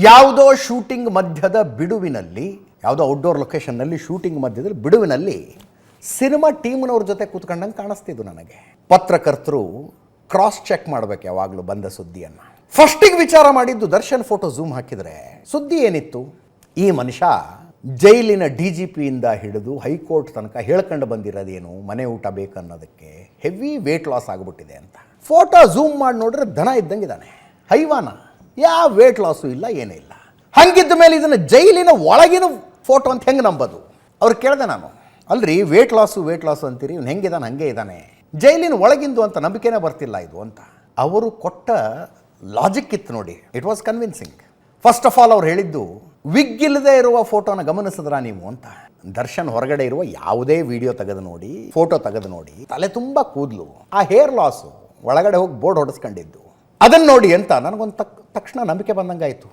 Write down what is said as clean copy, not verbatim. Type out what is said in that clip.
ಯಾವುದೋ ಶೂಟಿಂಗ್ ಮಧ್ಯದ ಬಿಡುವಿನಲ್ಲಿ, ಯಾವುದೋ ಔಟ್ಡೋರ್ ಲೊಕೇಶನ್ನಲ್ಲಿ ಶೂಟಿಂಗ್ ಮಧ್ಯದಲ್ಲಿ ಬಿಡುವಿನಲ್ಲಿ ಸಿನಿಮಾ ಟೀಮ್ನವ್ರ ಜೊತೆ ಕೂತ್ಕೊಂಡಂಗೆ ಕಾಣಿಸ್ತಿದ್ದು ನನಗೆ. ಪತ್ರಕರ್ತರು ಕ್ರಾಸ್ ಚೆಕ್ ಮಾಡಬೇಕು ಯಾವಾಗಲೂ ಬಂದ ಸುದ್ದಿಯನ್ನು. ಫಸ್ಟಿಗೆ ವಿಚಾರ ಮಾಡಿದ್ದು ದರ್ಶನ್ ಫೋಟೋ ಝೂಮ್ ಹಾಕಿದರೆ ಸುದ್ದಿ ಏನಿತ್ತು, ಈ ಮನುಷ್ಯ ಜೈಲಿನ DGPಯಿಂದ ಹಿಡಿದು ಹೈಕೋರ್ಟ್ ತನಕ ಹೇಳ್ಕೊಂಡು ಬಂದಿರೋದೇನು, ಮನೆ ಊಟ ಬೇಕನ್ನೋದಕ್ಕೆ ಹೆವಿ ವೇಟ್ ಲಾಸ್ ಆಗಿಬಿಟ್ಟಿದೆ ಅಂತ. ಫೋಟೋ ಝೂಮ್ ಮಾಡಿ ನೋಡಿದ್ರೆ ದನ ಇದ್ದಂಗಿದ್ದಾನೆ, ಹೈವಾನ, ಯಾವ ವೇಟ್ ಲಾಸು ಇಲ್ಲ, ಏನೇ ಇಲ್ಲ. ಹಂಗಿದ್ದ ಮೇಲೆ ಇದನ್ನು ಜೈಲಿನ ಒಳಗಿನ ಫೋಟೋ ಅಂತ ಹೆಂಗೆ ನಂಬೋದು? ಅವ್ರು ಕೇಳಿದೆ ನಾನು, ಅಲ್ರಿ ವೇಟ್ ಲಾಸು ಅಂತೀರಿ, ಇವ್ನು ಹೆಂಗಿದ್ದಾನೆ ಹಂಗೆ ಇದ್ದಾನೆ, ಜೈಲಿನ ಒಳಗಿಂದು ಅಂತ ನಂಬಿಕೆನೇ ಬರ್ತಿಲ್ಲ ಇದು ಅಂತ. ಅವರು ಕೊಟ್ಟ ಲಾಜಿಕ್ ಇತ್ತು ನೋಡಿ, it was convincing. First of all ಅವ್ರು ಹೇಳಿದ್ದು, ವಿಗ್ ಇಲ್ಲದೆ ಇರುವ ಫೋಟೋನ ಗಮನಿಸಿದ್ರ ನೀವು ಅಂತ. ದರ್ಶನ್ ಹೊರಗಡೆ ಇರುವ ಯಾವುದೇ ವಿಡಿಯೋ ತೆಗೆದು ನೋಡಿ, ಫೋಟೋ ತೆಗೆದು ನೋಡಿ, ತಲೆ ತುಂಬ ಕೂದಲು, ಆ ಹೇರ್ ಲಾಸು, ಒಳಗಡೆ ಹೋಗಿ ಬೋರ್ಡ್ ಹೊಡೆಸ್ಕೊಂಡಿದ್ದು, ಅದನ್ನು ನೋಡಿ ಅಂತ ನನಗೊಂದು ತಕ್ಷಣ ನಂಬಿಕೆ ಬಂದಂಗಾಯಿತು.